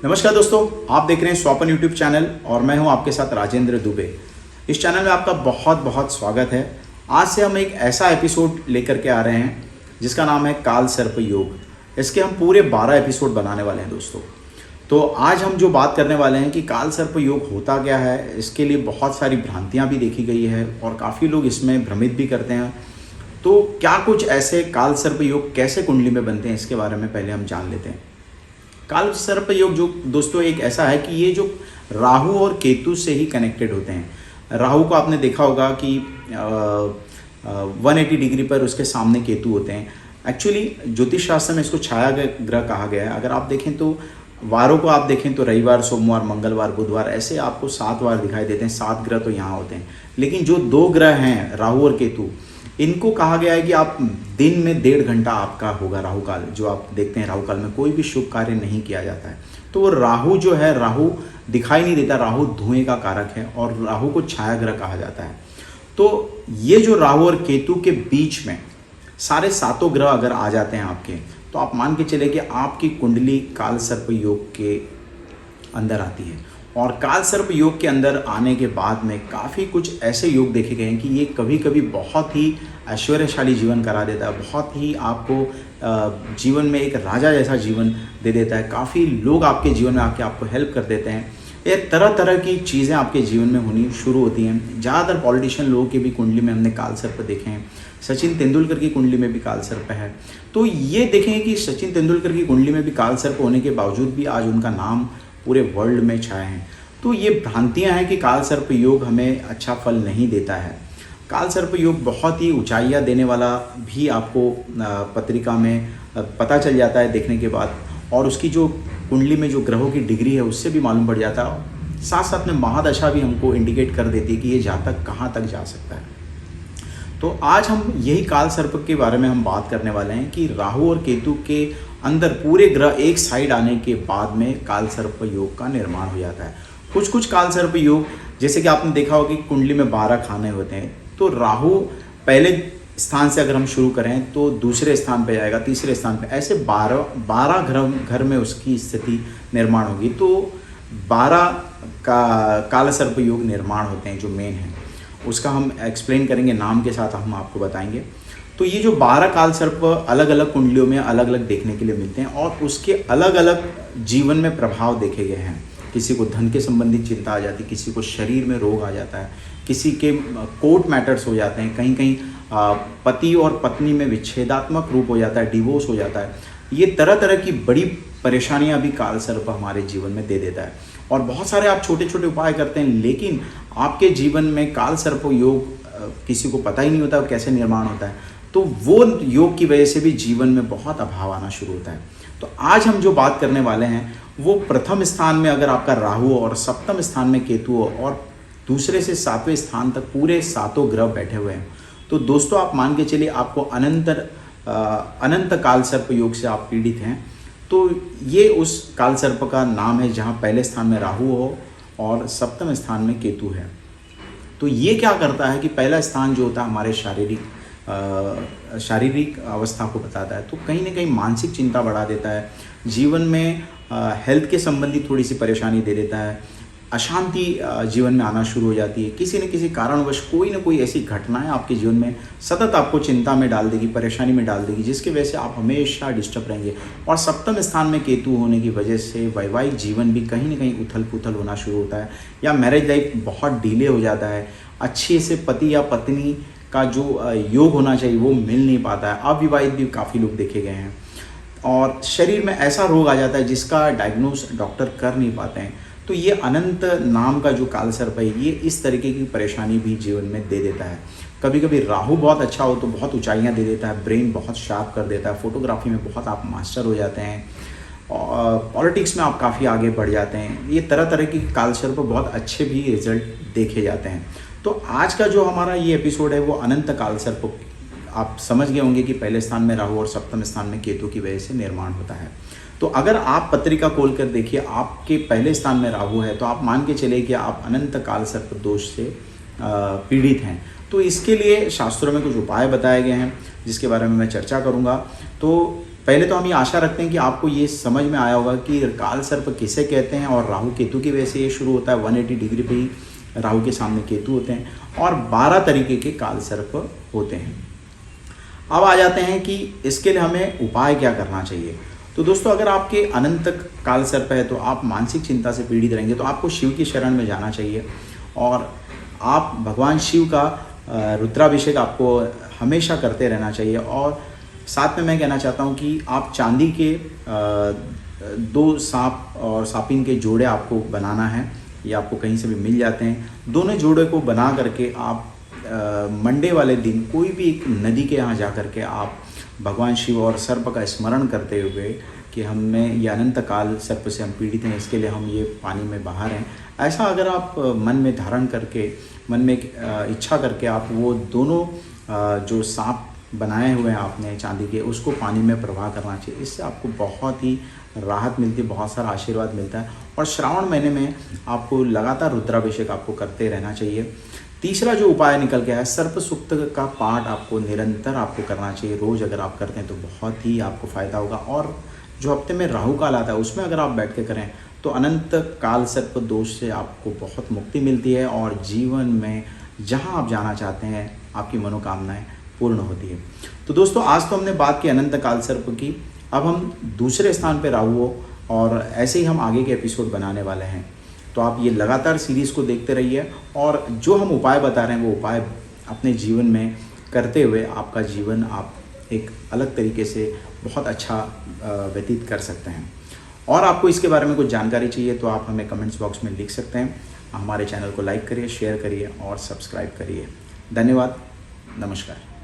नमस्कार दोस्तों, आप देख रहे हैं स्वपन यूट्यूब चैनल और मैं हूं आपके साथ राजेंद्र दुबे। इस चैनल में आपका बहुत बहुत स्वागत है। आज से हम एक ऐसा एपिसोड लेकर के आ रहे हैं जिसका नाम है काल सर्प योग। इसके हम पूरे 12 एपिसोड बनाने वाले हैं दोस्तों। तो आज हम जो बात करने वाले हैं कि काल सर्प योग होता क्या है, इसके लिए बहुत सारी भ्रांतियाँ भी देखी गई है और काफ़ी लोग इसमें भ्रमित भी करते हैं। तो क्या कुछ ऐसे काल सर्प योग कैसे कुंडली में बनते हैं, इसके बारे में पहले हम जान लेते हैं। काल सर्प योग जो दोस्तों एक ऐसा है कि ये जो राहु और केतु से ही कनेक्टेड होते हैं। राहु को आपने देखा होगा कि 180 डिग्री पर उसके सामने केतु होते हैं। एक्चुअली ज्योतिष शास्त्र में इसको छाया ग्रह कहा गया है। अगर आप देखें तो वारों को आप देखें तो रविवार, सोमवार, मंगलवार, बुधवार, ऐसे आपको 7 वार दिखाई देते हैं। 7 ग्रह तो यहाँ होते हैं। लेकिन जो 2 ग्रह हैं राहु और केतु, इनको कहा गया है कि आप दिन में 1.5 घंटा आपका होगा राहु काल। जो आप देखते हैं राहु काल में कोई भी शुभ कार्य नहीं किया जाता है। तो वो राहु जो है, राहु दिखाई नहीं देता। राहु धुएं का कारक है और राहु को छाया ग्रह कहा जाता है। तो ये जो राहु और केतु के बीच में सारे 7 ग्रह अगर आ जाते हैं आपके, तो आप मान के चले कि आपकी कुंडली काल सर्प योग के अंदर आती है। और काल सर्प योग के अंदर आने के बाद में काफ़ी कुछ ऐसे योग देखे गए हैं कि ये कभी कभी बहुत ही ऐश्वर्यशाली जीवन करा देता है, बहुत ही आपको जीवन में एक राजा जैसा जीवन दे देता है। काफ़ी लोग आपके जीवन में आके आपको हेल्प कर देते हैं। ये तरह तरह की चीज़ें आपके जीवन में होनी शुरू होती हैं। ज़्यादातर पॉलिटिशियन लोगों के भी कुंडली में हमने काल सर्प देखे हैं। सचिन तेंदुलकर की कुंडली में भी काल सर्प है। तो ये देखें कि सचिन तेंदुलकर की कुंडली में भी काल सर्प होने के बावजूद भी आज उनका नाम पूरे वर्ल्ड में छाए हैं। तो ये भ्रांतियां हैं कि काल सर्प योग हमें अच्छा फल नहीं देता है। काल सर्प योग बहुत ही ऊंचाइयां देने वाला भी आपको पत्रिका में पता चल जाता है देखने के बाद, और उसकी जो कुंडली में जो ग्रहों की डिग्री है उससे भी मालूम पड़ जाता है। साथ साथ में महादशा भी हमको इंडिकेट कर देती है कि ये जातक कहाँ तक जा सकता है। तो आज हम यही काल सर्प के बारे में हम बात करने वाले हैं कि राहु और केतु के अंदर पूरे ग्रह एक साइड आने के बाद में काल सर्प योग का निर्माण हो जाता है। कुछ काल सर्प योग, जैसे कि आपने देखा होगा कि कुंडली में 12 खाने होते हैं। तो राहु पहले स्थान से अगर हम शुरू करें तो दूसरे स्थान पे जाएगा, तीसरे स्थान पे, ऐसे 12 घर में उसकी स्थिति निर्माण होगी। तो 12 काल सर्प योग निर्माण होते हैं जो मेन है। उसका हम एक्सप्लेन करेंगे, नाम के साथ हम आपको बताएंगे। तो ये जो 12 काल सर्प अलग अलग कुंडलियों में अलग अलग देखने के लिए मिलते हैं और उसके अलग अलग जीवन में प्रभाव देखे गए हैं। किसी को धन के संबंधित चिंता आ जाती है, किसी को शरीर में रोग आ जाता है, किसी के कोर्ट मैटर्स हो जाते हैं, कहीं कहीं पति और पत्नी में विच्छेदात्मक रूप हो जाता है, डिवोर्स हो जाता है। ये तरह तरह की बड़ी परेशानियां भी काल सर्प हमारे जीवन में दे देता है। और बहुत सारे आप छोटे छोटे उपाय करते हैं, लेकिन आपके जीवन में काल सर्प योग किसी को पता ही नहीं होता कैसे निर्माण होता है। तो वो योग की वजह से भी जीवन में बहुत अभाव आना शुरू होता है। तो आज हम जो बात करने वाले हैं वो प्रथम स्थान में अगर आपका राहु और सप्तम स्थान में केतु हो और दूसरे से 7वें स्थान तक पूरे 7 ग्रह बैठे हुए हैं, तो दोस्तों आप मान के चलिए आपको अनंत काल सर्प योग से आप पीड़ित हैं। तो ये उस काल सर्प का नाम है जहाँ पहले स्थान में राहु हो और सप्तम स्थान में केतु है। तो ये क्या करता है कि पहला स्थान जो होता है हमारे शारीरिक अवस्था को बताता है, तो कहीं ना कहीं मानसिक चिंता बढ़ा देता है। जीवन में हेल्थ के संबंधी थोड़ी सी परेशानी दे देता है। अशांति जीवन में आना शुरू हो जाती है। किसी न किसी कारणवश कोई ना कोई ऐसी घटनाएं आपके जीवन में सतत आपको चिंता में डाल देगी, परेशानी में डाल देगी, जिसकी वजह से आप हमेशा डिस्टर्ब रहेंगे। और सप्तम स्थान में केतु होने की वजह से वैवाहिक जीवन भी कहीं ना कहीं उथल पुथल होना शुरू होता है, या मैरिज लाइफ बहुत डिले हो जाता है। अच्छे से पति या पत्नी का जो योग होना चाहिए वो मिल नहीं पाता है। अविवाहित भी काफ़ी लोग देखे गए हैं। और शरीर में ऐसा रोग आ जाता है जिसका डायग्नोस डॉक्टर कर नहीं पाते हैं। तो ये अनंत नाम का जो काल सर्प है ये इस तरीके की परेशानी भी जीवन में दे देता है। कभी कभी राहु बहुत अच्छा हो तो बहुत ऊंचाइयां दे देता है, ब्रेन बहुत शार्प कर देता है, फोटोग्राफी में बहुत आप मास्टर हो जाते हैं, और पॉलिटिक्स में आप काफ़ी आगे बढ़ जाते हैं। ये तरह तरह की काल सर्प बहुत अच्छे भी रिजल्ट देखे जाते हैं। तो आज का जो हमारा ये एपिसोड है वो अनंत काल सर्प, आप समझ गए होंगे कि पहले स्थान में राहु और सप्तम स्थान में केतु की वजह से निर्माण होता है। तो अगर आप पत्रिका खोल कर देखिए, आपके पहले स्थान में राहु है, तो आप मान के चले कि आप अनंत काल सर्प दोष से पीड़ित हैं। तो इसके लिए शास्त्रों में कुछ उपाय बताए गए हैं जिसके बारे में मैं चर्चा करूंगा। तो पहले तो हम ये आशा रखते हैं कि आपको ये समझ में आया होगा कि काल सर्प किसे कहते हैं, और राहु केतु की वजह से ये शुरू होता है। 180 डिग्री पे ही राहु के सामने केतु होते हैं, और 12 तरीके के काल सर्प होते हैं। अब आ जाते हैं कि इसके लिए हमें उपाय क्या करना चाहिए। तो दोस्तों, अगर आपके अनंत काल सर्प है तो आप मानसिक चिंता से पीड़ित रहेंगे, तो आपको शिव की शरण में जाना चाहिए, और आप भगवान शिव का रुद्राभिषेक आपको हमेशा करते रहना चाहिए। और साथ में मैं कहना चाहता हूँ कि आप चांदी के 2 सांप और सापिन के जोड़े आपको बनाना है, ये आपको कहीं से भी मिल जाते हैं। दोनों जोड़े को बना करके आप मंडे वाले दिन कोई भी एक नदी के यहाँ जा करके आप भगवान शिव और सर्प का स्मरण करते हुए कि हमें ये अनंत काल सर्प से हम पीड़ित हैं, इसके लिए हम ये पानी में बाहर हैं, ऐसा अगर आप मन में धारण करके, मन में इच्छा करके आप वो दोनों जो सांप बनाए हुए हैं आपने चांदी के, उसको पानी में प्रवाह करना चाहिए। इससे आपको बहुत ही राहत मिलती है, बहुत सारा आशीर्वाद मिलता है। और श्रावण महीने में आपको लगातार रुद्राभिषेक आपको करते रहना चाहिए। तीसरा जो उपाय निकल के आया, सर्प सुक्त का पाठ आपको निरंतर आपको करना चाहिए। रोज़ अगर आप करते हैं तो बहुत ही आपको फ़ायदा होगा। और जो हफ्ते में राहु काल आता है उसमें अगर आप बैठ के करें तो अनंत काल सर्प दोष से आपको बहुत मुक्ति मिलती है, और जीवन में जहां आप जाना चाहते हैं आपकी मनोकामनाएं पूर्ण होती है। तो दोस्तों, आज तो हमने बात की अनंत काल सर्प की, अब हम दूसरे स्थान पे राहु हो, और ऐसे ही हम आगे के एपिसोड बनाने वाले हैं। तो आप ये लगातार सीरीज़ को देखते रहिए, और जो हम उपाय बता रहे हैं वो उपाय अपने जीवन में करते हुए आपका जीवन आप एक अलग तरीके से बहुत अच्छा व्यतीत कर सकते हैं। और आपको इसके बारे में कुछ जानकारी चाहिए तो आप हमें कमेंट्स बॉक्स में लिख सकते हैं। हमारे चैनल को लाइक करिए, शेयर करिए और सब्सक्राइब करिए। धन्यवाद, नमस्कार।